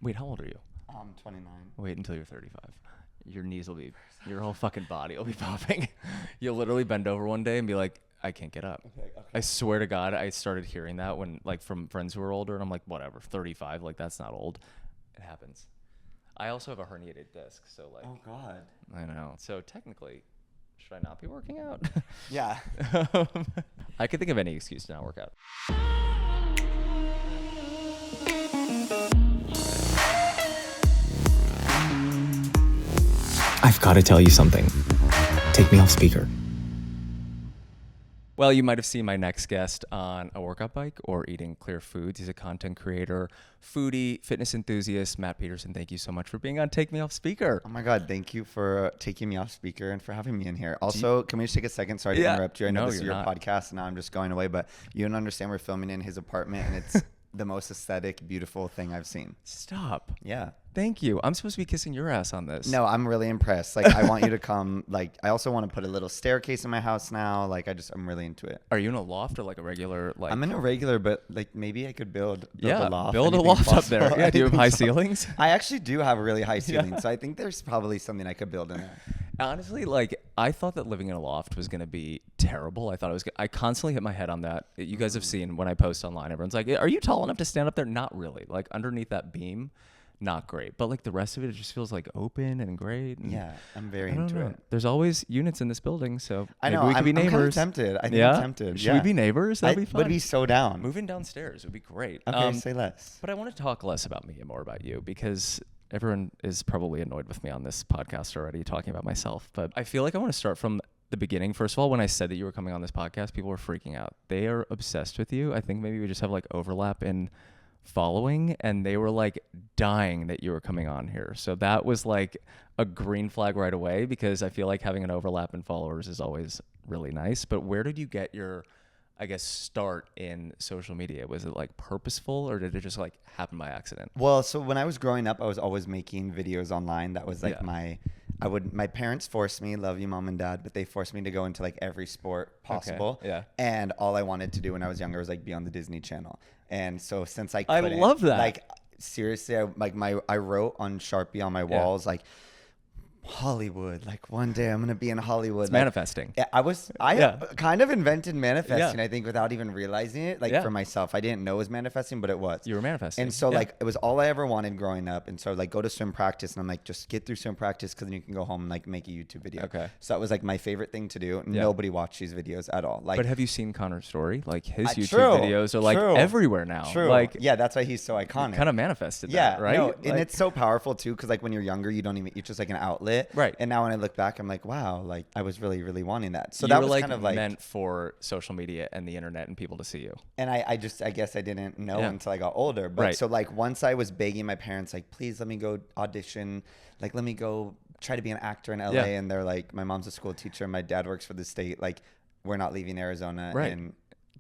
Wait, how old are you? I'm 29. Wait until you're 35. Your whole fucking body will be popping. You'll literally bend over one day and be like, I can't get up. Okay. I swear to God, I started hearing that when, like, from friends who are older, and I'm like, whatever, 35, like, that's not old. It happens. I also have a herniated disc, so, like, Oh God. I know. So technically, should I not be working out? Yeah. I could think of any excuse to not work out. I've got to tell you something. Take me off speaker. Well, you might have seen my next guest on a workout bike or eating clear foods. He's a content creator, foodie, fitness enthusiast. Matt Peterson, thank you so much for being on Take Me Off Speaker. Oh my God. Thank you for taking me off speaker and for having me in here. Also, can we just take a second? Sorry to interrupt you. I know this is your podcast and now I'm just going away, but you don't understand we're filming in his apartment and it's the most aesthetic, beautiful thing I've seen. Stop. Yeah. Thank you. I'm supposed to be kissing your ass on this. No, I'm really impressed. Like, I want you to come. Like, I also want to put a little staircase in my house now. Like, I'm really into it. Are you in a loft or like a regular, like? I'm in a regular, but like maybe I could build a loft. Build a Anything loft up possible. there. Yeah, do you have high Anything ceilings? I actually do have a really high ceiling, so I think there's probably something I could build in there. Honestly, like, I thought that living in a loft was going to be terrible. I constantly hit my head on that. You guys have seen when I post online, everyone's like, are you tall enough to stand up there? Not really. Like, underneath that beam, not great. But like the rest of it just feels like open and great. And Yeah, I'm very into it. There's always units in this building, so I know. maybe we could be I'm kind of neighbors. tempted. I think I'm tempted. Should we be neighbors? That'd be fun. Would be so down. Moving downstairs would be great. Okay, say less. But I want to talk less about me and more about you because everyone is probably annoyed with me on this podcast already talking about myself. But I feel like I want to start from the beginning. First of all, when I said that you were coming on this podcast, people were freaking out. They are obsessed with you. I think maybe we just have like overlap in following, and they were like dying that you were coming on here. So that was like a green flag right away because I feel like having an overlap in followers is always really nice. But where did you get your, I guess, start in social media? Was it like purposeful or did it just like happen by accident? Well, so when I was growing up, I was always making videos online. That was like my parents forced me, love you, mom and dad, but they forced me to go into like every sport possible. Okay, yeah. And all I wanted to do when I was younger was like be on the Disney Channel. And so since I couldn't, love that. Like seriously, I wrote on Sharpie on my walls, like Hollywood, like one day I'm going to be in Hollywood. It's manifesting. I kind of invented manifesting, I think, without even realizing it, like for myself. I didn't know it was manifesting, but it was. You were manifesting. And so like, it was all I ever wanted growing up. And so like go to swim practice and I'm like, just get through swim practice because then you can go home and like make a YouTube video. Okay. So that was like my favorite thing to do. Nobody watched these videos at all. Like, but have you seen Connor's story? Like his YouTube true, videos are like everywhere now. True. Like, yeah, that's why he's so iconic. Kind of manifested Yeah, that, right? No, like, and it's so powerful too, because like when you're younger, you're just like an outlet. Right. And now when I look back, I'm like, wow, like I was really, really wanting that. So you that were was like kind of like meant for social media and the internet and people to see you. And I guess I didn't know until I got older. But so like once I was begging my parents, like, please let me go audition. Like, let me go try to be an actor in LA. Yeah. And they're like, my mom's a school teacher. My dad works for the state. Like, we're not leaving Arizona and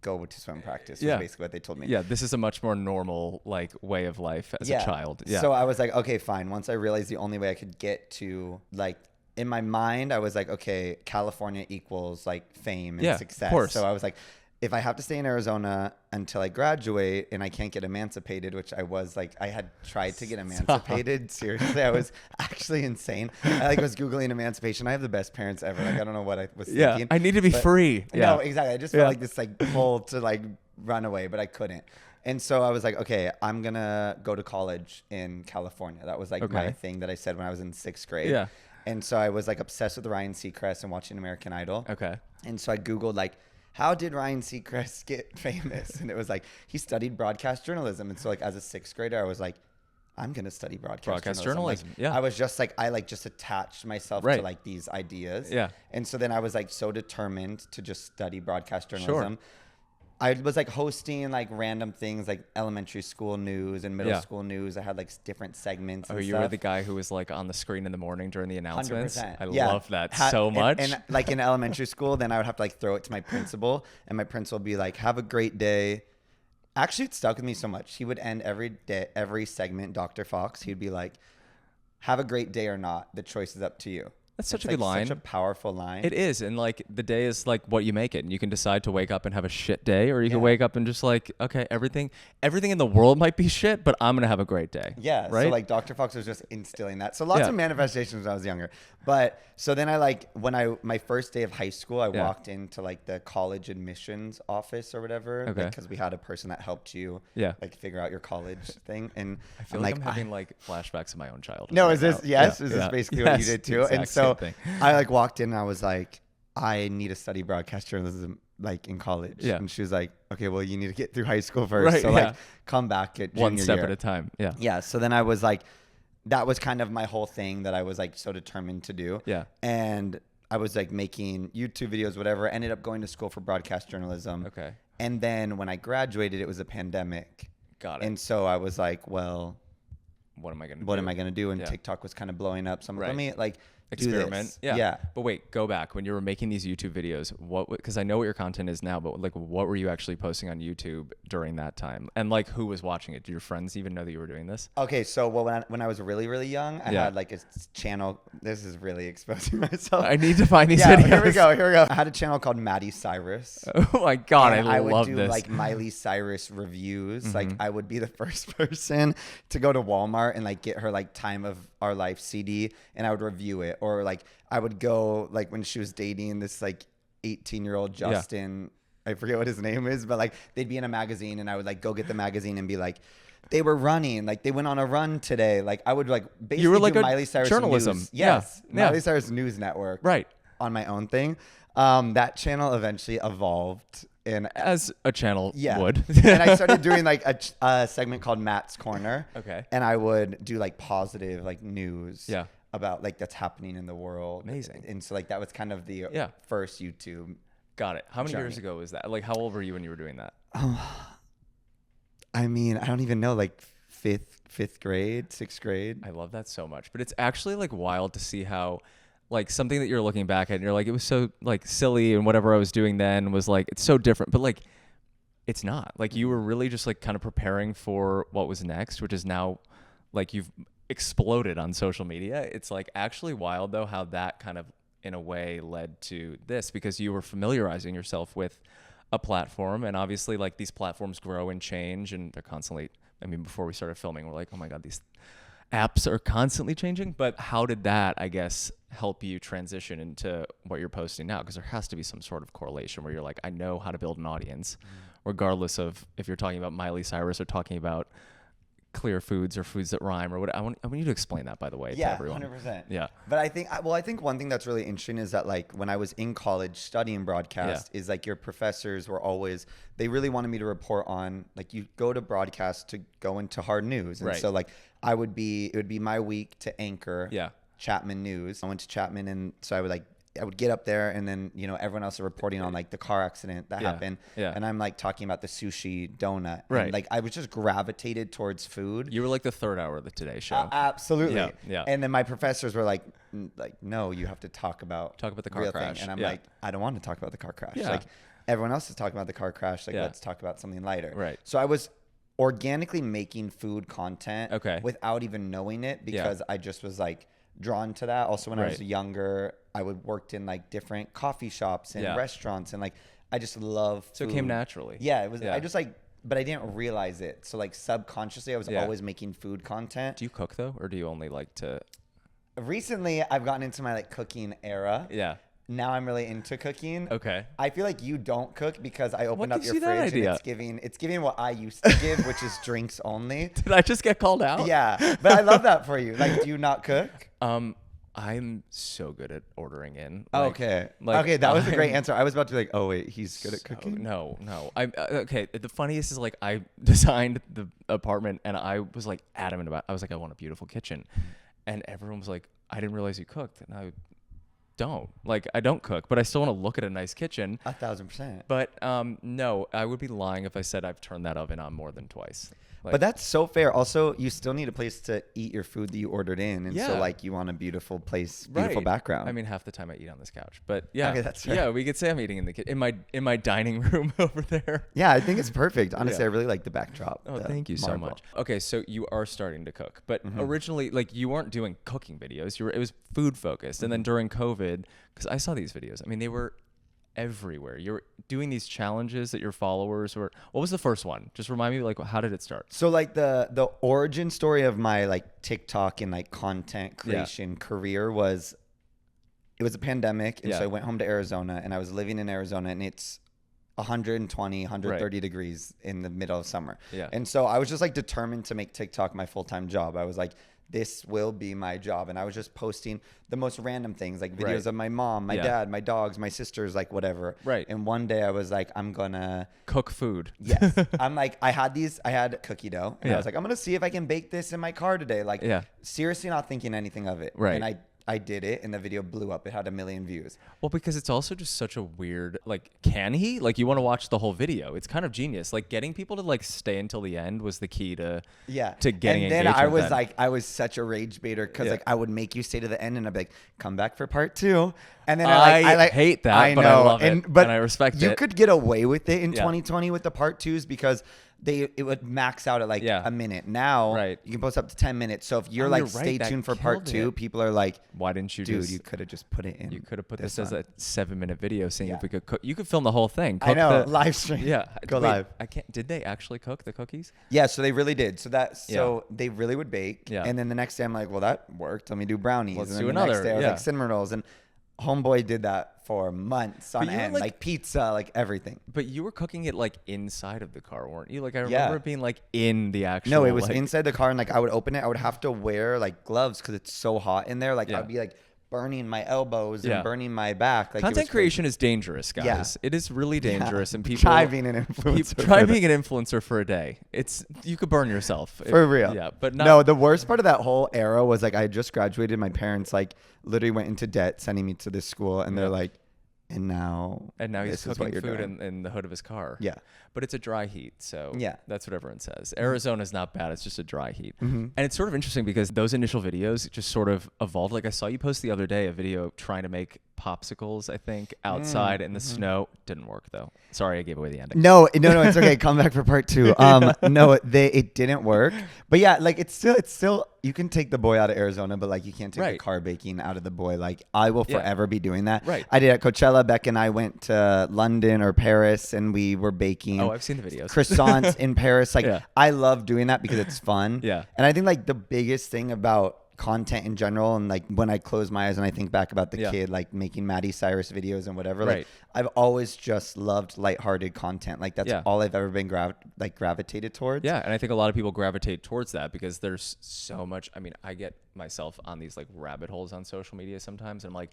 go to swim practice. Was basically what they told me. Yeah. This is a much more normal like way of life as a child. Yeah. So I was like, okay, fine. Once I realized the only way I could get to like, in my mind, I was like, okay, California equals like fame and success. Of course. So I was like, if I have to stay in Arizona until I graduate and I can't get emancipated, which I was like, I had tried to get emancipated. Seriously, I was actually insane. I like was Googling emancipation. I have the best parents ever. Like, I don't know what I was thinking. I need to be free. Yeah. No, exactly. I just felt like this like pull to like run away, but I couldn't. And so I was like, okay, I'm going to go to college in California. That was like my thing that I said when I was in 6th grade. Yeah. And so I was like obsessed with Ryan Seacrest and watching American Idol. Okay. And so I Googled like, how did Ryan Seacrest get famous? And it was like, he studied broadcast journalism. And so like as a 6th grader, I was like, I'm going to study broadcast journalism. Like, I was just like, I just attached myself to like these ideas. Yeah. And so then I was like so determined to just study broadcast journalism. I was like hosting like random things like elementary school news and middle school news. I had like different segments. And you stuff. were the guy who was like on the screen in the morning during the announcements. 100%. I love that so much. And like in elementary school, then I would have to like throw it to my principal, and my principal would be like, "Have a great day." Actually, it stuck with me so much. He would end every segment, Dr. Fox. He'd be like, "Have a great day or not. The choice is up to you." That's such a good line. Such a powerful line. It is. And like the day is like what you make it. And you can decide to wake up and have a shit day, or you can wake up and just like, okay, everything in the world might be shit, but I'm going to have a great day. Yeah. Right. So like Dr. Fox was just instilling that. So lots of manifestations when I was younger. But so then my first day of high school, I walked into like the college admissions office or whatever. Okay. Because we had a person that helped you like figure out your college thing. And I feel like I'm having like flashbacks of my own childhood. No, is this, is this basically what you did too? And so I like walked in and I was like, I need to study broadcast journalism like in college. Yeah. And she was like, okay, well, you need to get through high school first. Right, so like come back at junior one step year. at a time. Yeah. Yeah. So then I was like, that was kind of my whole thing that I was like so determined to do. Yeah. And I was like making YouTube videos, whatever, ended up going to school for broadcast journalism. Okay. And then when I graduated, it was a pandemic. Got it. And so I was like, well, what am I going to do? And TikTok was kind of blowing up. So I'm like, let me like experiment. Do this. Yeah. But wait, go back when you were making these YouTube videos. Because I know what your content is now, but like, what were you actually posting on YouTube during that time? And like, who was watching it? Do your friends even know that you were doing this? Okay, so when I was really, really young, I had like a channel. This is really exposing myself. I need to find these videos. Here we go. I had a channel called Maddie Cyrus. Oh my God, I love would do this. like Miley Cyrus reviews. Mm-hmm. Like I would be the first person to go to Walmart and like get her like Time of Our Life CD, and I would review it. Or like I would go like when she was dating this like 18-year-old Justin. I forget what his name is, but like they'd be in a magazine and I would like go get the magazine and be like, they were running, like they went on a run today. Like I would like basically you were like do Miley Cyrus journalism. News. Yes. Miley Cyrus News Network. Right. On my own thing. That channel eventually evolved. And as a channel would. And I started doing like a segment called Matt's Corner. Okay. And I would do like positive like news. Yeah. About like that's happening in the world. Amazing. And so like that was kind of the first YouTube. Got it. How many years ago was that? Like how old were you when you were doing that? I mean, I don't even know, like fifth grade, sixth grade. I love that so much. But it's actually like wild to see how like something that you're looking back at and you're like, it was so like silly and whatever I was doing then was like, it's so different. But like, it's not. Like you were really just like kind of preparing for what was next, which is now like you've exploded on social media. It's like actually wild though how that kind of in a way led to this, because you were familiarizing yourself with a platform, and obviously like these platforms grow and change and they're constantly, I mean, before we started filming we're like, oh my God, these apps are constantly changing. But how did that, I guess, help you transition into what you're posting now? Because there has to be some sort of correlation where you're like, I know how to build an audience regardless of if you're talking about Miley Cyrus or talking about clear foods or foods that rhyme or what. I want you to explain that, by the way, to everyone. 100%. Yeah. But I think one thing that's really interesting is that like when I was in college studying broadcast is like your professors were always, they really wanted me to report on, like you go to broadcast to go into hard news. And so like it would be my week to anchor Chapman News. I went to Chapman, and so I would get up there, and then, you know, everyone else is reporting on like the car accident that happened. Yeah. And I'm like talking about the sushi donut. Right. And, like I was just gravitated towards food. You were like the third hour of the Today Show. Absolutely. Yeah. And then my professors were like, no, you have to talk about the car crash. Thing. And I'm like, I don't want to talk about the car crash. Yeah. Like everyone else is talking about the car crash. Like let's talk about something lighter. Right. So I was organically making food content without even knowing it, because I just was like drawn to that. Also, when I was younger, I worked in like different coffee shops and restaurants, and like I just love food. So it came naturally. Yeah, it was. I just like, but I didn't realize it. So like subconsciously, I was always making food content. Do you cook though, or do you only like to? Recently, I've gotten into my like cooking era. Yeah. Now I'm really into cooking. Okay. I feel like you don't cook, because I opened up your gives you fridge that and it's giving what I used to give, which is drinks only. Did I just get called out? Yeah, but I love that for you. Like, do you not cook? I'm so good at ordering in. Okay. That was a great answer. I was about to be like, oh wait, he's good at cooking. No. I'm okay. The funniest is like I designed the apartment and I was like adamant about. I was like, I want a beautiful kitchen, and everyone was like, I didn't realize you cooked, and I don't cook, but I still want to look at a nice kitchen. 1,000%. But no, I would be lying if I said I've turned that oven on more than twice. Like, but that's so fair. Also, you still need a place to eat your food that you ordered in. And so like you want a beautiful place, beautiful background. I mean, half the time I eat on this couch, but yeah, okay, that's right. Yeah, we could say I'm eating in my my dining room over there. Yeah, I think it's perfect. Honestly, I really like the backdrop. Oh, thank you so much. Okay, so you are starting to cook, but originally, like, you weren't doing cooking videos. It was food focused, and then during COVID, because I saw these videos. I mean, they were everywhere. You're doing these challenges that your followers were. What was the first one? Just remind me, like, how did it start? So like the origin story of my like TikTok and like content creation career was, it was a pandemic, and so I went home to Arizona, and I was living in Arizona, and it's 120, 130 degrees in the middle of summer. Yeah. And so I was just like determined to make TikTok my full-time job. I was like, this will be my job. And I was just posting the most random things, like videos of my mom, my dad, my dogs, my sisters, like whatever. Right. And one day I was like, I'm gonna cook food. Yes. I'm like, I had cookie dough, and I was like, I'm gonna see if I can bake this in my car today. Like, seriously not thinking anything of it. Right. And I did it, and the video blew up. It had 1 million views. Well, because it's also just such a weird, like, can he? Like, you want to watch the whole video. It's kind of genius. Like, getting people to, like, stay until the end was the key to getting and then engagement. I was such a rage baiter, because like I would make you stay to the end, and I'd be like, come back for part 2. And then I hate that, but I love it, but and I respect it. You could get away with it in 2020 with the part 2s, because it would max out at like a minute. Now you can post up to 10 minutes. So if you're like, stay tuned for part 2, people are like, why didn't you you could have just put it in. You could have put this as a 7-minute video, saying if we could cook. You could film the whole thing. I know, live stream. Yeah, go live. I can't. Did they actually cook the cookies? Yeah, so they really did. So they really would bake. Yeah. And then the next day I'm like, well, that worked. Let me do brownies. Let's and then do the another. Next day I was like cinnamon rolls, and homeboy did that for months on end, like pizza, like everything. But you were cooking it like inside of the car, weren't you? Like, I remember it being like in the actual. No, it was inside the car, and like I would open it. I would have to wear like gloves because it's so hot in there. Like I'd be like burning my elbows and burning my back. Like, content creation is dangerous, guys. Yeah. It is really dangerous, and people try being an influencer. Try being an influencer for a day. You could burn yourself for real. Yeah, but not. No, the worst part of that whole era was like I just graduated. My parents like literally went into debt sending me to this school, and they're like, and now he's cooking food in the hood of his car. Yeah. But it's a dry heat, so that's what everyone says. Arizona's not bad. It's just a dry heat. And it's sort of interesting because those initial videos just sort of evolved. Like, I saw you post the other day a video trying to make popsicles, I think, outside in the snow. Didn't work, though. Sorry, I gave away the ending. No, it's okay. Come back for part 2. No, it didn't work. But yeah, like it's still you can take the boy out of Arizona, but like you can't take the car baking out of the boy. Like I will forever be doing that. Right. I did at Coachella. Beck and I went to London or Paris, and we were baking. Oh, I've seen the videos. Croissants in Paris. Like I love doing that because it's fun. Yeah. And I think like the biggest thing about content in general, and like when I close my eyes and I think back about the kid like making Miley Cyrus videos and whatever, like I've always just loved lighthearted content. Like that's all I've ever been gravitated towards. Yeah, and I think a lot of people gravitate towards that because there's so much. I mean, I get myself on these like rabbit holes on social media sometimes, and I'm like,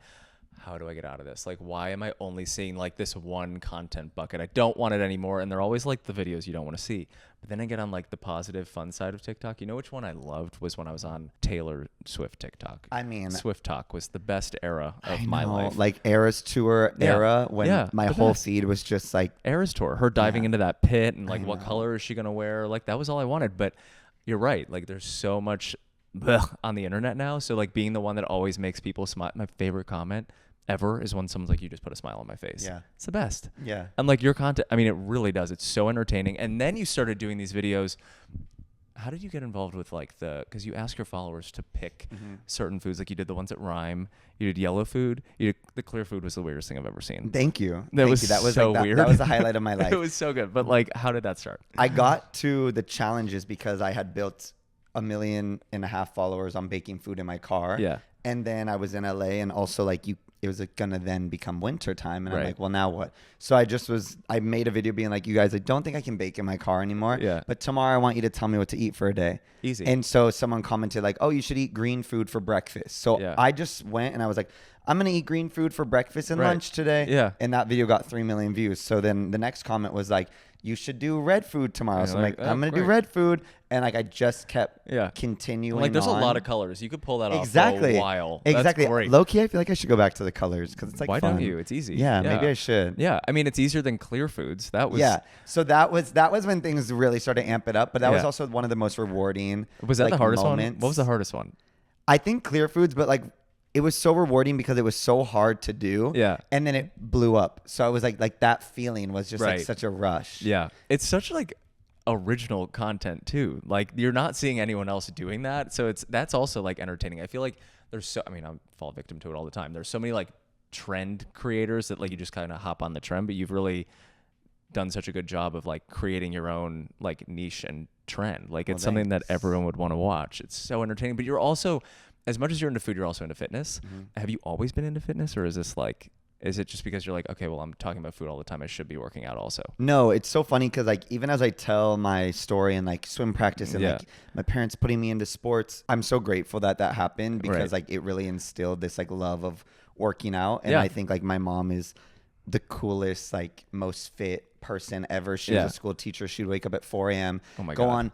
how do I get out of this? Like, why am I only seeing like this one content bucket? I don't want it anymore. And they're always like the videos you don't want to see. But then I get on like the positive, fun side of TikTok. You know which one I loved was when I was on Taylor Swift TikTok. I mean, Swift Talk was the best era of my life. Like Eras Tour era when my whole feed was just like Eras Tour. Her diving into that pit and like what color is she going to wear? Like that was all I wanted. But you're right. Like there's so much on the internet now. So like being the one that always makes people smile. My favorite comment ever is when someone's like, you just put a smile on my face. Yeah. It's the best. Yeah. And like your content, I mean, it really does. It's so entertaining. And then you started doing these videos. How did you get involved with like because you ask your followers to pick certain foods, like you did the ones that rhyme, you did yellow food, the clear food was the weirdest thing I've ever seen. Thank you. That was so weird. That was the highlight of my life. It was so good. But like, how did that start? I got to the challenges because I had built 1.5 million followers on baking food in my car. Yeah. And then I was in LA, and also like it was gonna then become winter time, and I'm like, well, now what? So I made a video being like, you guys, I don't think I can bake in my car anymore. Yeah. But tomorrow I want you to tell me what to eat for a day. Easy. And so someone commented like, oh, you should eat green food for breakfast. So I just went and I was like, I'm gonna eat green food for breakfast and lunch today. Yeah. And that video got 3 million views. So then the next comment was like, you should do red food tomorrow. So I'm like, I'm going to do great. red food. And like, I just kept continuing Like, there's on. a lot of colors. You could pull that off for a while. Exactly. That's great. Low key, I feel like I should go back to the colors because it's like Why fun. don't you? It's easy. Yeah, maybe I should. Yeah. I mean, it's easier than clear foods. That was. Yeah. So that was when things really started to amp it up. But that was also one of the most rewarding. Was that like, the hardest moments. one? What was the hardest one? I think clear foods, but like it was so rewarding because it was so hard to do. Yeah. And then it blew up. So I was like that feeling was just like such a rush. Yeah. It's such like original content too. Like, you're not seeing anyone else doing that. So that's also like entertaining. I feel like I fall victim to it all the time. There's so many like trend creators that like you just kind of hop on the trend, but you've really done such a good job of like creating your own like niche and trend. Like, it's something that everyone would want to watch. It's so entertaining, but you're also, as much as you're into food, you're also into fitness. Have you always been into fitness, or is it just because you're like, okay, well, I'm talking about food all the time, I should be working out also? No, it's so funny because like even as I tell my story and like swim practice and like my parents putting me into sports, I'm so grateful that happened because like it really instilled this like love of working out. And I think like my mom is the coolest, like most fit person ever. She was a school teacher. She'd wake up at 4 a.m. Go on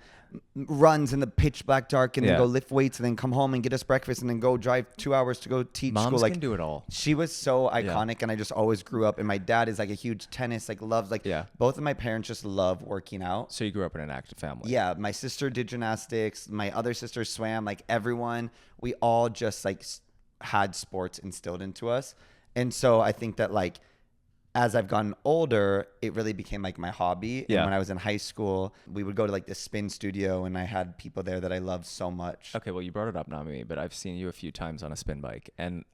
runs in the pitch black dark and then go lift weights and then come home and get us breakfast and then go drive 2 hours to go teach Moms school. Like, can do it all. She was so iconic and I just always grew up. And my dad is like a huge tennis, like loves like both of my parents just love working out. So you grew up in an active family. Yeah. My sister did gymnastics. My other sister swam. Like everyone, we all just like had sports instilled into us. And so I think that like, as I've gotten older, it really became like my hobby. And when I was in high school, we would go to like the spin studio and I had people there that I loved so much. Okay, well, you brought it up, not me, but I've seen you a few times on a spin bike, and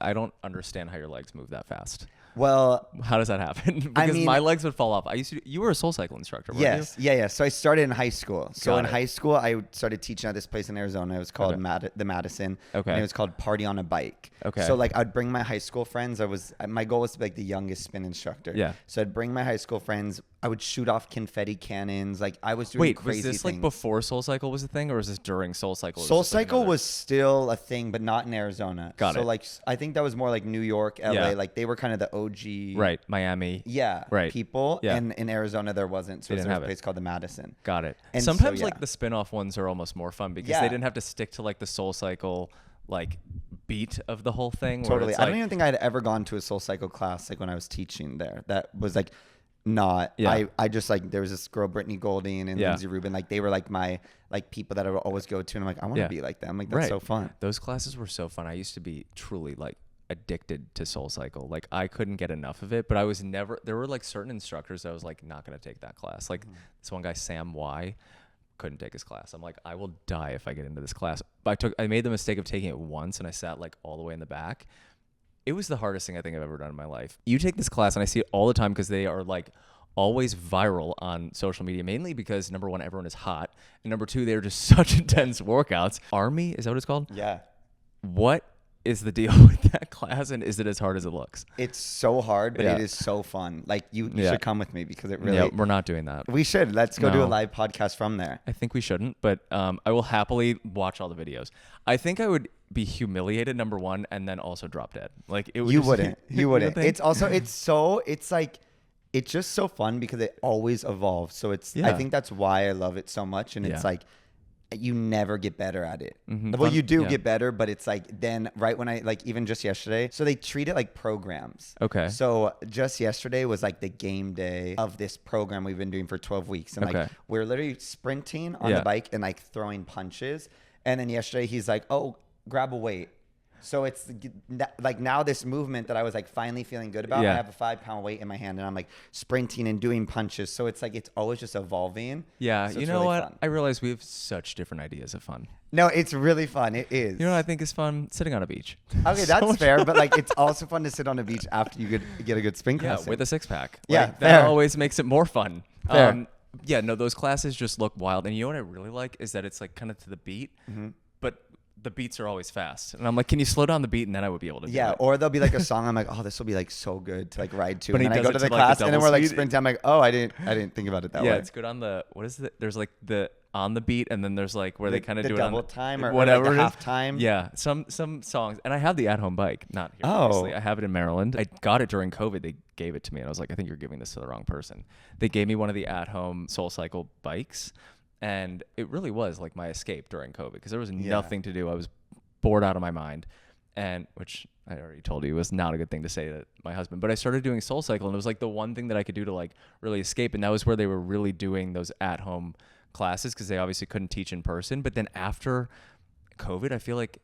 I don't understand how your legs move that fast. Well, how does that happen? Because my legs would fall off. You were a SoulCycle instructor, weren't you? Yeah. So I started in high school. So in high school, I started teaching at this place in Arizona. It was called the Madison. Okay. And it was called Party on a Bike. Okay. So like I'd bring my high school friends. My goal was to be like the youngest spin instructor. Yeah. So I'd bring my high school friends. I would shoot off confetti cannons. Like I was doing crazy things. Was this like before SoulCycle was a thing, or was this during SoulCycle? SoulCycle was still a thing, but not in Arizona. Got it. So like I think that was more like New York, LA. Yeah. Like they were kind of the OG. Right. Miami. Yeah. Right. People. Yeah. And in Arizona there wasn't. So there was a place called the Madison. Got it. And sometimes like the spin-off ones are almost more fun because they didn't have to stick to like the SoulCycle like beat of the whole thing. Totally. I don't even think I had ever gone to a SoulCycle class like when I was teaching there. That was like not. Yeah. I just like there was this girl Brittany Golding and Lindsay Rubin. Like they were like my like people that I would always go to, and I'm like I want to be like them. Like that's so fun. Those classes were so fun. I used to be truly like addicted to SoulCycle. Like I couldn't get enough of it, but I was never. There were like certain instructors that I was like not gonna take that class. Like this one guy Sam Y. Couldn't take his class. I'm like, I will die if I get into this class. But I made the mistake of taking it once, and I sat like all the way in the back. It was the hardest thing I think I've ever done in my life. You take this class, and I see it all the time because they are like always viral on social media, mainly because number one, everyone is hot, and number two, they're just such intense workouts. Army, is that what it's called? Yeah. What is the deal with that class, and is it as hard as it looks? It's so hard, but it is so fun. Like you should come with me because it really. Yeah, we're not doing that. We should. Let's go do a live podcast from there. I think we shouldn't, but I will happily watch all the videos. I think I would be humiliated, number one, and then also drop dead. Like it would. You wouldn't. You wouldn't. It's also. It's like. It's just so fun because it always evolves. So it's. I think that's why I love it so much, and it's like. You never get better at it. Mm-hmm. Well, you do get better, but it's like then right when I like even just yesterday. So they treat it like programs. Okay. So just yesterday was like the game day of this program we've been doing for 12 weeks. And like we're literally sprinting on the bike and like throwing punches. And then yesterday he's like, oh, grab a weight. So it's like now this movement that I was like finally feeling good about. I have a 5-pound weight in my hand and I'm like sprinting and doing punches. So it's like it's always just evolving. Yeah, so you know really what? Fun. I realize we have such different ideas of fun. No, it's really fun. It is. You know what I think is fun? Sitting on a beach. Okay, that's fair. But like it's also fun to sit on a beach after you get a good spin class. Yeah, with a 6-pack. Yeah, like, that always makes it more fun. Fair. Yeah, no, those classes just look wild. And you know what I really like is that it's like kind of to the beat, but the beats are always fast. And I'm like, can you slow down the beat? And then I would be able to do it. Or there'll be like a song. I'm like, oh, this will be like so good to like ride to. And then I go to the class and then we're like sprinting. I'm like, oh, I didn't think about it that way. Yeah, it's good on the, what is it? There's like the on the beat, and then there's like where they kind of do double it on time or whatever like the it is. half time. Yeah, some songs, and I have the at-home bike, not here. Obviously. I have it in Maryland. I got it during COVID. They gave it to me, and I was like, I think you're giving this to the wrong person. They gave me one of the at-home SoulCycle bikes, and it really was like my escape during COVID because there was nothing to do. I was bored out of my mind, and which I already told you was not a good thing to say to my husband. But I started doing SoulCycle, and it was like the one thing that I could do to like really escape, and that was where they were really doing those at-home classes because they obviously couldn't teach in person. But then after COVID, I feel like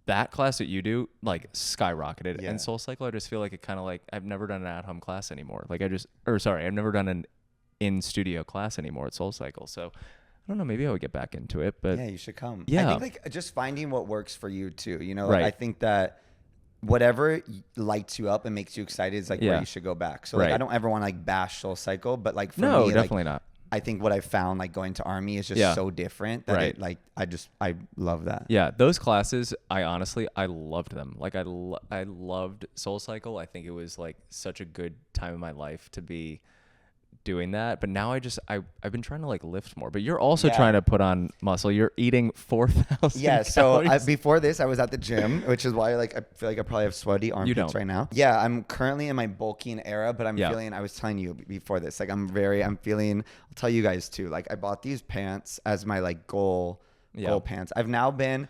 that class that you do like skyrocketed. And SoulCycle, I just feel like it kind of like I've never done an at-home class anymore. Like I've never done an in-studio class anymore at SoulCycle. So I don't know, maybe I would get back into it. But yeah, you should come. Yeah. I think like just finding what works for you too. You know, like, I think that whatever lights you up and makes you excited is like where you should go back. So like I don't ever want to like bash SoulCycle, but like for me, definitely not. I think what I found like going to Army is just so different that it, like I love that. Yeah, those classes, I loved them. Like I loved SoulCycle. I think it was like such a good time in my life to be doing that. But now I've been trying to like lift more. But you're also trying to put on muscle. You're eating 4,000 Yeah, so before this I was at the gym, which is why like I feel like I probably have sweaty armpits right now. Yeah, I'm currently in my bulking era, but I'm feeling, I was telling you before this, like I'm feeling, I'll tell you guys too, like I bought these pants as my like goal pants. I've now been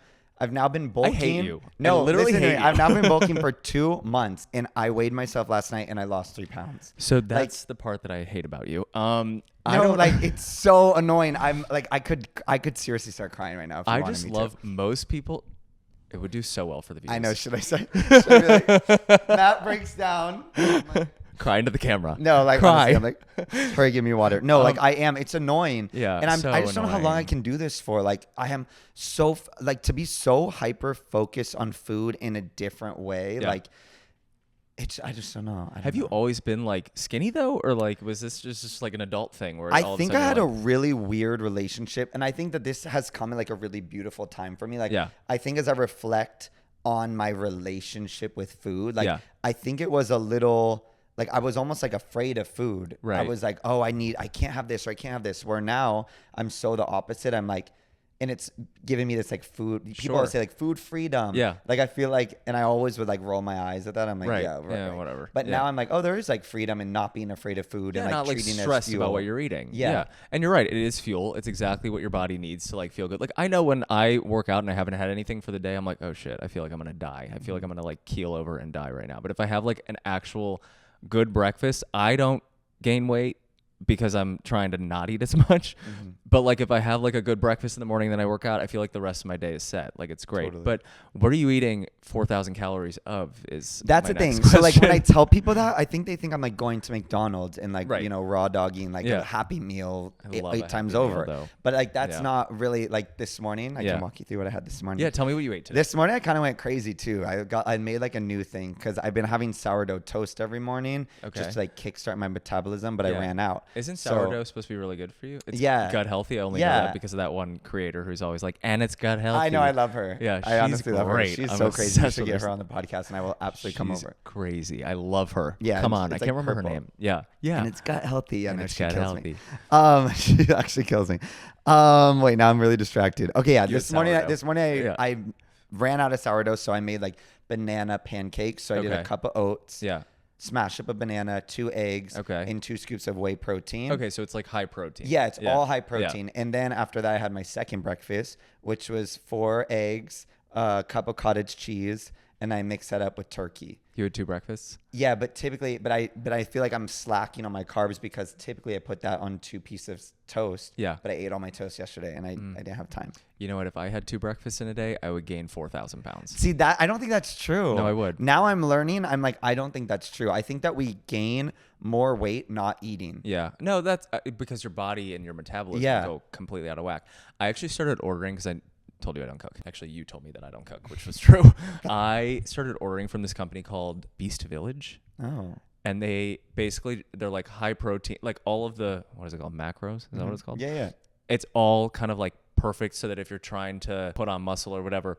bulking. I hate you. No, I literally hate you. I've now been bulking for 2 months, and I weighed myself last night, and I lost 3 pounds. So that's the part that I hate about you. I don't like. It's so annoying. I'm like, I could seriously start crying right now. If you wanted just me love to. most people. It would do so well for the views. I know. Should I say? Should I be like, Matt breaks down. Cry into the camera. No, like cry. Honestly, I'm like, hurry, give me water. No, like I am. It's annoying. Yeah, and I just annoying. don't know how long I can do this for. Like I am so like to be so hyper focused on food in a different way. Yeah. Like I just don't know. Have you always been like skinny though, or like was this just like an adult thing? Where I think I had a really weird relationship, and I think that this has come in like a really beautiful time for me. Like I think as I reflect on my relationship with food, like I think it was a little. Like I was almost like afraid of food. Right. I was like, oh, I can't have this or I can't have this. Where now I'm so the opposite. I'm like, and it's giving me this like food. People always say like food freedom. Yeah. Like I feel like, and I always would like roll my eyes at that. I'm like, whatever. But now I'm like, oh, there is like freedom in not being afraid of food and like not like treating stressed it as fuel. about what you're eating. Yeah. And you're right. It is fuel. It's exactly what your body needs to like feel good. Like I know when I work out and I haven't had anything for the day, I'm like, oh shit, I feel like I'm going to die. I feel like I'm going to like keel over and die right now. But if I have like an actual good breakfast, I don't gain weight because I'm trying to not eat as much. Mm-hmm. But like if I have like a good breakfast in the morning, then I work out, I feel like the rest of my day is set. Like it's great. Totally. But what are you eating 4,000 calories of that's the thing. So like when I tell people that, I think they think I'm like going to McDonald's and like, you know, raw dogging like a Happy Meal 8 times over. Meal, but like that's not really like this morning. I can walk you through what I had this morning. Yeah, tell me what you ate today. This morning I kind of went crazy too. I made like a new thing because I've been having sourdough toast every morning just to like kickstart my metabolism, but I ran out. Isn't sourdough supposed to be really good for you? It's gut healthy. I only know that because of that one creator who's always like, and it's gut healthy. I know, I love her. Yeah, I honestly love her. She's so crazy. You should get her on the podcast, and I will absolutely come over. Crazy. I love her. Yeah, come on. I can't remember her name. Yeah. And it's gut healthy. And it's gut healthy. She actually kills me. Wait, now I'm really distracted. Okay, yeah. This morning I ran out of sourdough, so I made like banana pancakes. So I did a cup of oats. Yeah. Smash up a banana, 2 eggs, and 2 scoops of whey protein. Okay, so it's like high protein. Yeah, it's all high protein. Yeah. And then after that, I had my second breakfast, which was 4 eggs, a cup of cottage cheese, and I mixed that up with turkey. You had 2 breakfasts? Yeah, but I feel like I'm slacking on my carbs because typically I put that on 2 pieces of toast. Yeah. But I ate all my toast yesterday and I didn't have time. You know what? If I had 2 breakfasts in a day, I would gain 4,000 pounds. See, that I don't think that's true. No, I would. Now I'm learning. I'm like, I don't think that's true. I think that we gain more weight not eating. Yeah. No, that's because your body and your metabolism go completely out of whack. I actually started ordering because I told you I don't cook. Actually, you told me that I don't cook, which was true. I started ordering from this company called Beast Village. Oh. And they're like high protein, like all of the, what is it called? Macros? Is that what it's called? Yeah, yeah. It's all kind of like perfect so that if you're trying to put on muscle or whatever,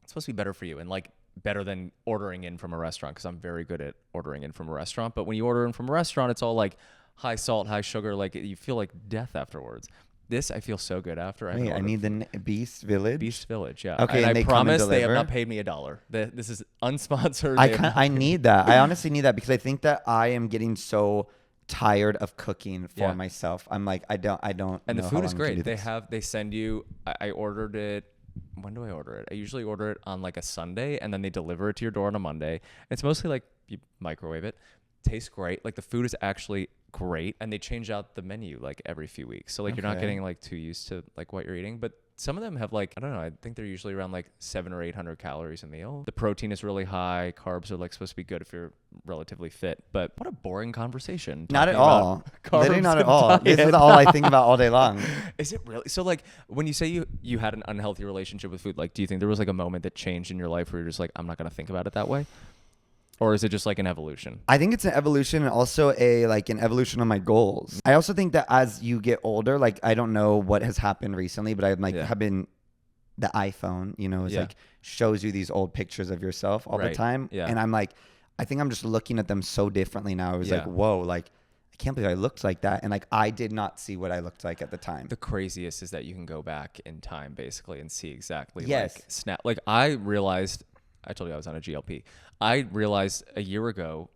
it's supposed to be better for you and like better than ordering in from a restaurant because I'm very good at ordering in from a restaurant. But when you order in from a restaurant, it's all like high salt, high sugar, like you feel like death afterwards. This I feel so good after. Wait, I need the Beast Village. Beast Village, yeah. Okay, and I they promise they have not paid me $1. This is unsponsored. I need that. I honestly need that because I think that I am getting so tired of cooking for myself. I'm like, I don't. And know the food is great. They send you. I ordered it. When do I order it? I usually order it on like a Sunday, and then they deliver it to your door on a Monday. It's mostly like you microwave it. Tastes great. Like the food is actually great, and they change out the menu like every few weeks. So like you're not getting like too used to like what you're eating. But some of them have like, I don't know, I think they're usually around like 700 or 800 calories a meal. The protein is really high. Carbs are like supposed to be good if you're relatively fit. But what a boring conversation. Not at all. Literally not at all. This is all I think about all day long. Is it really? So like when you say you had an unhealthy relationship with food, like do you think there was like a moment that changed in your life where you're just like, I'm not going to think about it that way? Or is it just like an evolution? I think it's an evolution and also an evolution of my goals. I also think that as you get older, like I don't know what has happened recently, but have been the iPhone, is like shows you these old pictures of yourself all the time. Yeah. And I'm like, I think I'm just looking at them so differently now. It was like, whoa, like I can't believe I looked like that. And like I did not see what I looked like at the time. The craziest is that you can go back in time basically and see exactly like I realized, I told you I was on a GLP. I realized a year ago,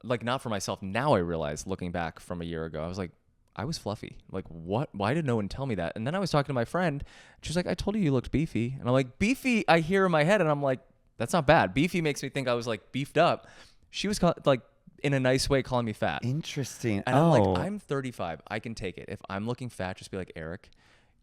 like not for myself. Now I realize looking back from a year ago, I was like, I was fluffy. Like what? Why did no one tell me that? And then I was talking to my friend. She's like, I told you looked beefy. And I'm like, beefy, I hear in my head. And I'm like, that's not bad. Beefy makes me think I was like beefed up. She was like in a nice way calling me fat. Interesting. And I'm like, I'm 35. I can take it. If I'm looking fat, just be like, Eric,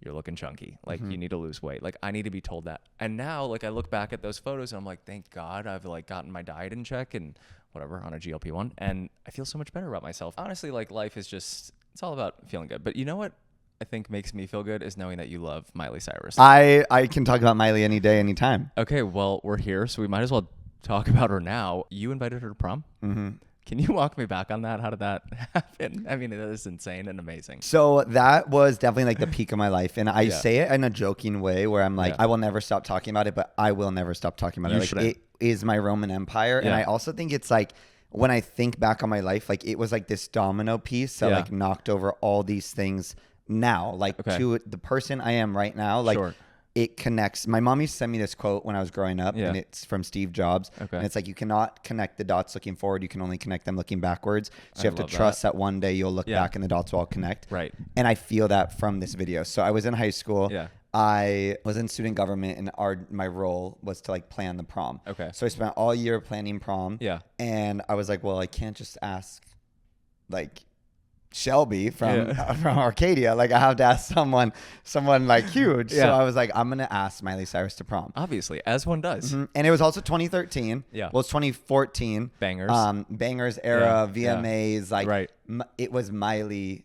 you're looking chunky. Like you need to lose weight. Like I need to be told that. And now like I look back at those photos and I'm like, thank God I've like gotten my diet in check and whatever on a GLP-1. And I feel so much better about myself. Honestly, like life is just, it's all about feeling good. But you know what I think makes me feel good is knowing that you love Miley Cyrus. I can talk about Miley any day, anytime. Okay, well, we're here, so we might as well talk about her now. You invited her to prom? Mm-hmm. Can you walk me back on that? How did that happen? I mean, it is insane and amazing. So that was definitely like the peak of my life. And I say it in a joking way where I'm like, I will never stop talking about it, but I will never stop talking about it. Like it is my Roman Empire. Yeah. And I also think it's like, when I think back on my life, like it was like this domino piece that like knocked over all these things now, like to the person I am right now. Like it connects. My mom used to send me this quote when I was growing up, and it's from Steve Jobs. Okay. And it's like, you cannot connect the dots looking forward. You can only connect them looking backwards. So you have to trust that one day you'll look back and the dots will all connect. Right. And I feel that from this video. So I was in high school. Yeah. I was in student government, and my role was to like plan the prom. Okay. So I spent all year planning prom. Yeah. And I was like, well, I can't just ask like Shelby from Arcadia. Like I have to ask someone like huge. Yeah. So I was like, I'm going to ask Miley Cyrus to prom. Obviously, as one does. Mm-hmm. And it was also 2013. Yeah. Well, it's 2014. Bangers. Bangers era, VMAs. Like it was Miley.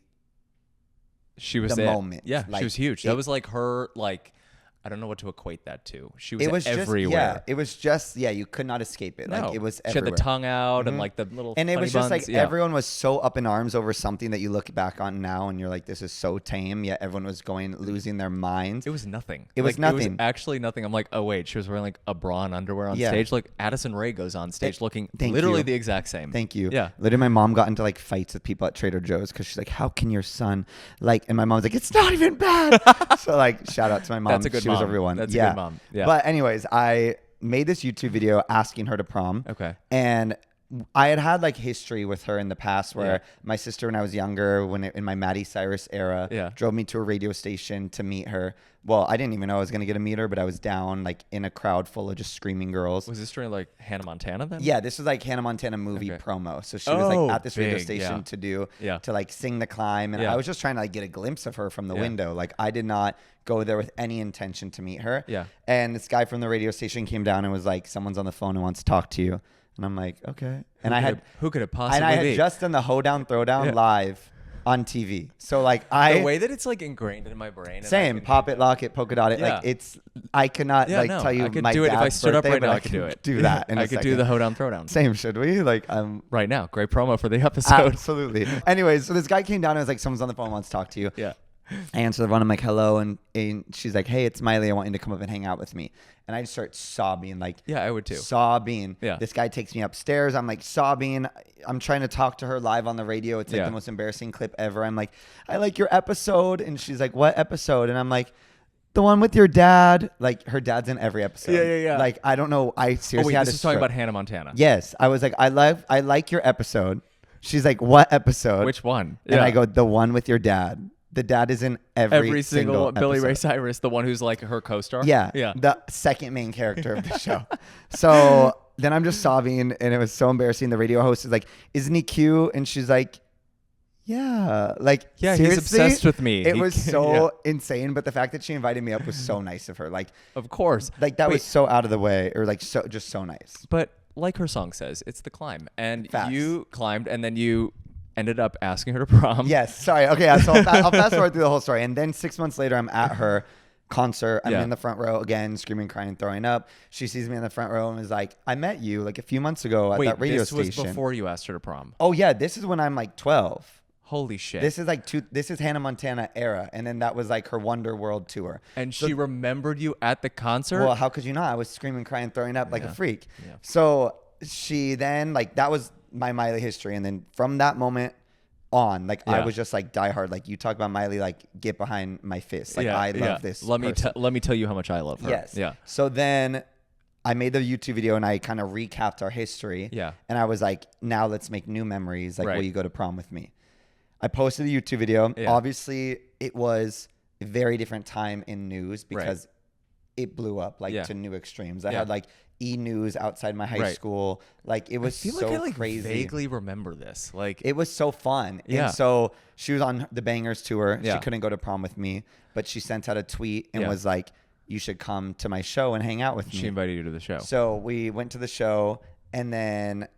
She was the moment. Yeah, like, she was huge. That was like her, like, I don't know what to equate that to. She was everywhere. It was just, you could not escape it. Like, it was everywhere. She had the tongue out and like the little And it was just buns. like everyone was so up in arms over something that you look back on now and you're like, this is so tame. Yet everyone was losing their minds. It was nothing. It was nothing. It was actually nothing. I'm like, oh wait, she was wearing like a bra and underwear on stage. Like Addison Rae goes on stage looking literally the exact same. Thank you. Yeah. Literally, my mom got into like fights with people at Trader Joe's because she's like, how can your son like? And my mom's like, it's not even bad. So like, shout out to my mom. That's a good mom. Was everyone. That's a good mom. Yeah. But anyways, I made this YouTube video asking her to prom. Okay. And I had like history with her in the past where my sister, when I was younger, in my Miley Cyrus era, drove me to a radio station to meet her. Well, I didn't even know I was going to get to meet her, but I was down like in a crowd full of just screaming girls. Was this during like Hannah Montana then? Yeah, this was like Hannah Montana movie promo. So she was like at this radio station to like sing The Climb. And I was just trying to like get a glimpse of her from the window. Like I did not go there with any intention to meet her. Yeah. And this guy from the radio station came down and was like, someone's on the phone who wants to talk to you. And I'm like, okay. And who could it possibly be? And I had just done the Hoedown Throwdown live on TV. So like the way that it's like ingrained in my brain. Same. Pop it, lock it, polka dot it. Like I cannot tell you I could my do it if I stood up right now. I could do it. Do that. I could do the Hoedown Throwdown. Same. Should we? Like right now. Great promo for the episode. Absolutely. Anyways, so this guy came down and was like, someone's on the phone, wants to talk to you. Yeah. I answer the phone. I'm like, hello. And she's like, hey, it's Miley. I want you to come up and hang out with me. And I just start sobbing. Like, yeah, I would too. Sobbing. Yeah. This guy takes me upstairs. I'm like sobbing. I'm trying to talk to her live on the radio. It's like the most embarrassing clip ever. I'm like, I like your episode. And she's like, what episode? And I'm like, the one with your dad. Like, her dad's in every episode. Yeah. Like, I don't know. I seriously had this is talking about Hannah Montana. Yes. I was like, I like your episode. She's like, what episode? Which one? And I go, the one with your dad. The dad is in every single Billy episode. Ray Cyrus, the one who's like her co-star. Yeah. The second main character of the show. So then I'm just sobbing, and it was so embarrassing. The radio host is like, isn't he cute? And she's like, yeah. Like, yeah, seriously? He's obsessed with me. It was so insane. But the fact that she invited me up was so nice of her. Like, of course. Like, that was so out of the way, or like just so nice. But like her song says, it's the climb. And Facts. You climbed, and then you ended up asking her to prom. Yes. Sorry. Okay. So I'll fast forward through the whole story. And then 6 months later, I'm at her concert. I'm in the front row again, screaming, crying, throwing up. She sees me in the front row and is like, I met you like a few months ago at that radio station. This was before you asked her to prom. Oh, yeah. This is when I'm like 12. Holy shit. This is Hannah Montana era. And then that was like her Wonder World tour. And she remembered you at the concert? Well, how could you not? I was screaming, crying, throwing up like a freak. Yeah. So she then, like, that was my Miley history. And then from that moment on, like, I was just like diehard. Like, you talk about Miley, like, get behind my fist. Like, I love this. Let me tell you how much I love her. Yes. Yeah. So then I made the YouTube video and I kind of recapped our history. Yeah. And I was like, now let's make new memories. Like, will you go to prom with me? I posted the YouTube video. Yeah. Obviously, it was a very different time in news because it blew up like to new extremes. I had like E-News outside my high school. Like, it was so crazy. I vaguely remember this. Like, it was so fun. Yeah. And so she was on the Bangers tour. Yeah. She couldn't go to prom with me, but she sent out a tweet and was like, you should come to my show and hang out with me. She invited you to the show. So we went to the show, and then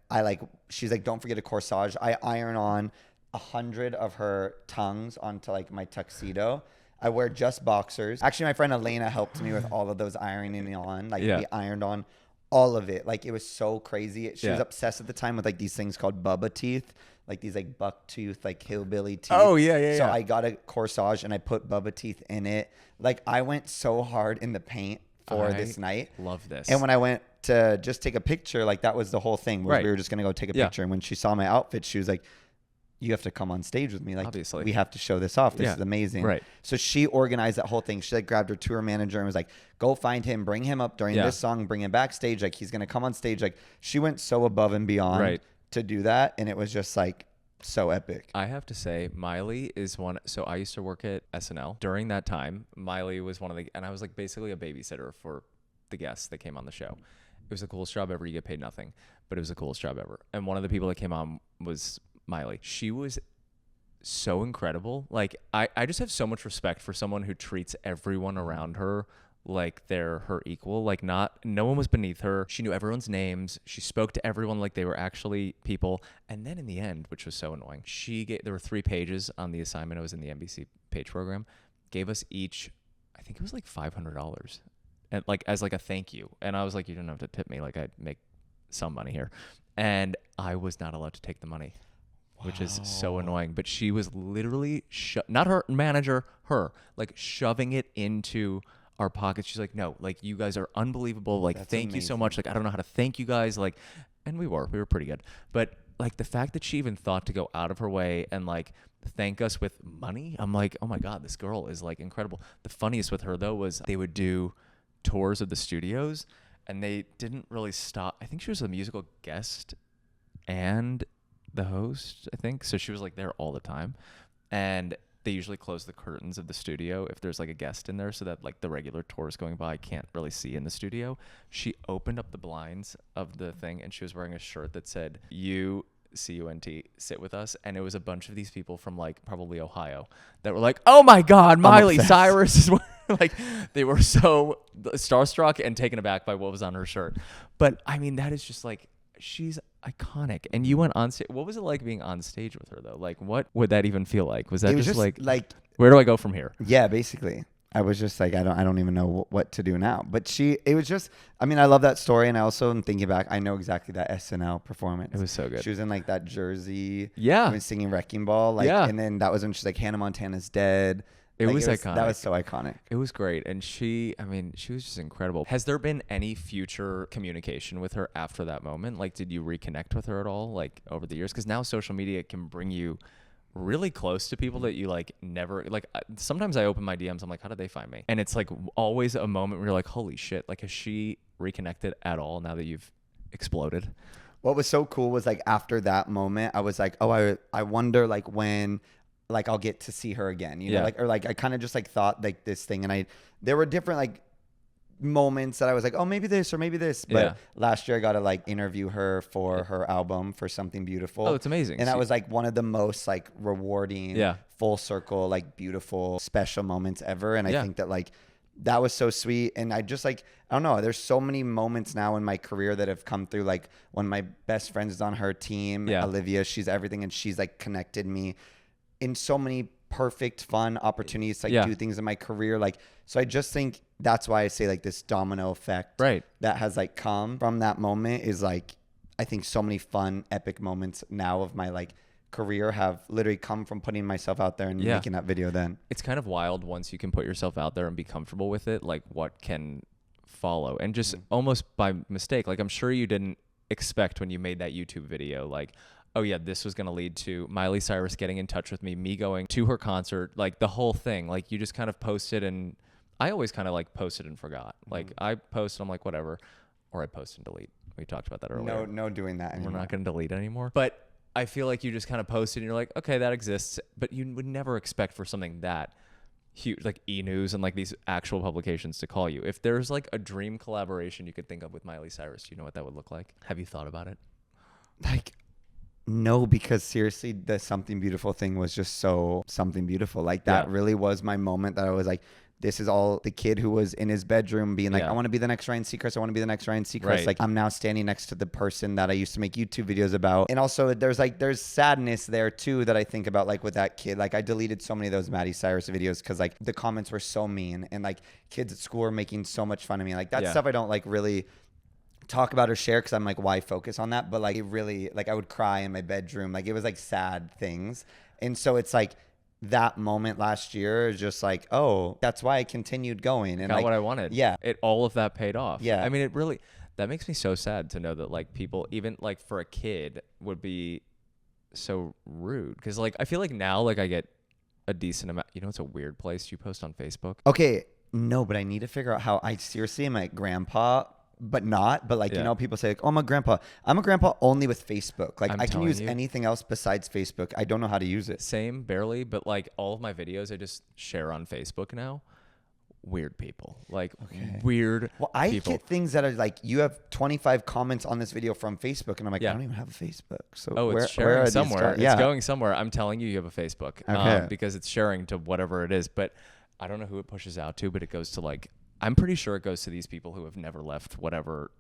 she's like, don't forget a corsage. I iron on 100 of her tongues onto like my tuxedo. I wear just boxers. Actually, my friend Elena helped me with all of those ironing on. Like, we ironed on all of it. Like, it was so crazy. She was obsessed at the time with like these things called Bubba teeth, like these like buck tooth, like hillbilly teeth. Oh yeah. So I got a corsage and I put Bubba teeth in it. Like, I went so hard in the paint for this night. Love this. And when I went to just take a picture, like, that was the whole thing. We were just gonna go take a picture. And when she saw my outfit, she was like, you have to come on stage with me. Like, obviously, we have to show this off. This is amazing. Right. So she organized that whole thing. She like grabbed her tour manager and was like, go find him, bring him up during this song, bring him backstage. Like, he's going to come on stage. Like, she went so above and beyond to do that. And it was just like so epic. I have to say, Miley is one. So I used to work at SNL. During that time, Miley was one of the, and I was like basically a babysitter for the guests that came on the show. It was the coolest job ever. You get paid nothing, but it was the coolest job ever. And one of the people that came on was Miley. She was so incredible. Like, I just have so much respect for someone who treats everyone around her like they're her equal. Like, no one was beneath her. She knew everyone's names. She spoke to everyone like they were actually people. And then in the end, which was so annoying, there were 3 pages on the assignment. I was in the NBC page program. Gave us each, I think it was like $500, and like as like a thank you. And I was like, you don't have to tip me. Like, I'd make some money here. And I was not allowed to take the money, which is so annoying. But she was literally, not her manager, like shoving it into our pockets. She's like, no, like, you guys are unbelievable. Like, thank you so much. Like, I don't know how to thank you guys. Like, and we were pretty good. But like, the fact that she even thought to go out of her way and like thank us with money, I'm like, oh my God, this girl is like incredible. The funniest with her though was they would do tours of the studios and they didn't really stop. I think she was a musical guest and the host, I think. So she was like there all the time. And they usually close the curtains of the studio if there's like a guest in there so that like the regular tours going by can't really see in the studio. She opened up the blinds of the thing and she was wearing a shirt that said, "You CUNT, sit with us." And it was a bunch of these people from like probably Ohio that were like, oh my God, Miley Cyrus is like, they were so starstruck and taken aback by what was on her shirt. But I mean, that is just like, she's iconic. And you went on stage. What was it like being on stage with her though? Like, what would that even feel like? Was that just like where do I go from here? Yeah, basically. I was just like, I don't even know what to do now. But it was just, I mean, I love that story. And I also am thinking back, I know exactly that SNL performance. It was so good. She was in like that jersey. Yeah. Singing Wrecking Ball. Like, and then that was when she's like, Hannah Montana's dead. It was iconic. That was so iconic. It was great. And she was just incredible. Has there been any future communication with her after that moment? Like, did you reconnect with her at all, like, over the years? Because now social media can bring you really close to people that you, like, never, like, sometimes I open my DMs, I'm like, how did they find me? And it's, like, always a moment where you're like, holy shit. Like, has she reconnected at all now that you've exploded? What was so cool was, like, after that moment, I was like, oh, I wonder, like, when, like, I'll get to see her again, you know, like, or like, I kind of just like thought like this thing, and there were different like moments that I was like, oh, maybe this or maybe this. But last year I got to like interview her for her album for Something Beautiful. Oh, it's amazing. And that was like one of the most like rewarding, full circle, like beautiful, special moments ever. And I think that like, that was so sweet. And I just like, I don't know, there's so many moments now in my career that have come through. Like when my best friend is on her team, Olivia, she's everything. And she's like connected me in so many perfect, fun opportunities to like do things in my career. Like, so I just think that's why I say like this domino effect that has like come from that moment is like, I think so many fun, epic moments now of my like career have literally come from putting myself out there and making that video then. It's kind of wild once you can put yourself out there and be comfortable with it, like what can follow. And just almost by mistake, like I'm sure you didn't expect when you made that YouTube video, like, oh yeah, this was going to lead to Miley Cyrus getting in touch with me going to her concert, like the whole thing. Like you just kind of posted, and I always kind of like posted and forgot. Like I post and I'm like, whatever. Or I post and delete. We talked about that earlier. No doing that anymore. We're not going to delete anymore. But I feel like you just kind of posted and you're like, okay, that exists. But you would never expect for something that huge, like E! News and like these actual publications to call you. If there's like a dream collaboration you could think of with Miley Cyrus, do you know what that would look like? Have you thought about it? Like, no, because seriously, the Something Beautiful thing was just so something beautiful. Like that really was my moment that I was like, this is all the kid who was in his bedroom being like, I want to be the next Ryan Seacrest. I want to be the next Ryan Seacrest. Right. Like I'm now standing next to the person that I used to make YouTube videos about. And also there's sadness there too that I think about, like with that kid. Like I deleted so many of those Miley Cyrus videos because like the comments were so mean and like kids at school were making so much fun of me. Like that stuff I don't like really talk about or share because I'm like, why focus on that? But like it really, like I would cry in my bedroom. Like it was like sad things. And so it's like that moment last year is just like, oh, that's why I continued going. And got like what I wanted. Yeah. All of that paid off. Yeah. I mean, it really, that makes me so sad to know that like people, even like for a kid, would be so rude. Cause like, I feel like now, like I get a decent amount, you know, it's a weird place. You post on Facebook. Okay. No, but I need to figure out how I seriously am like grandpa. But not, but like, you know, people say like, oh, I'm a grandpa only with Facebook. Like I can use anything else besides Facebook. I don't know how to use it. Same, barely. But like all of my videos, I just share on Facebook now. Weird people, like weird I people. get things that are like, you have 25 comments on this video from Facebook. And I'm like, I don't even have a Facebook. So it's sharing somewhere. It's going somewhere. I'm telling you, you have a Facebook because it's sharing to whatever it is. But I don't know who it pushes out to, but it goes to like, I'm pretty sure it goes to these people who have never left whatever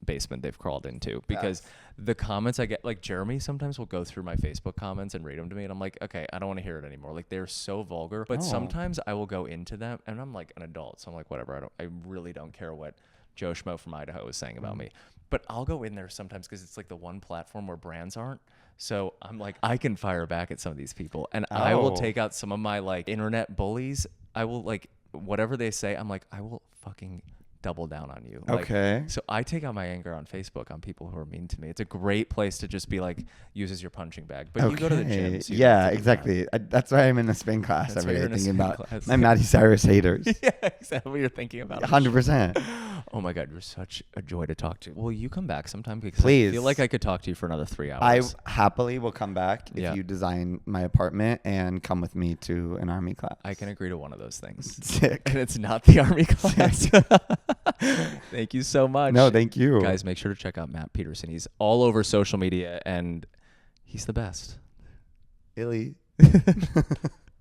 basement they've crawled into, because the comments I get, like Jeremy sometimes will go through my Facebook comments and read them to me. And I'm like, okay, I don't want to hear it anymore. Like they're so vulgar, but sometimes I will go into them and I'm like an adult. So I'm like, whatever. I really don't care what Joe Schmo from Idaho is saying about me, but I'll go in there sometimes because it's like the one platform where brands aren't. So I'm like, I can fire back at some of these people and I will take out some of my like internet bullies. I will like, whatever they say, I'm like, I will fucking double down on you. Like, okay. So I take out my anger on Facebook on people who are mean to me. It's a great place to just be like, use as your punching bag. But you go to the gym. So yeah, exactly. That's why I'm in the spin class every day thinking about my Maddie Cyrus haters. Yeah, exactly what you're thinking about. 100%. Oh my God, you're such a joy to talk to. Will you come back sometime? Because please. I feel like I could talk to you for another 3 hours. I happily will come back if you design my apartment and come with me to an army class. I can agree to one of those things. Sick. And it's not the army class. Thank you so much. No, thank you. Guys, make sure to check out Matt Peterson. He's all over social media and he's the best. Illy.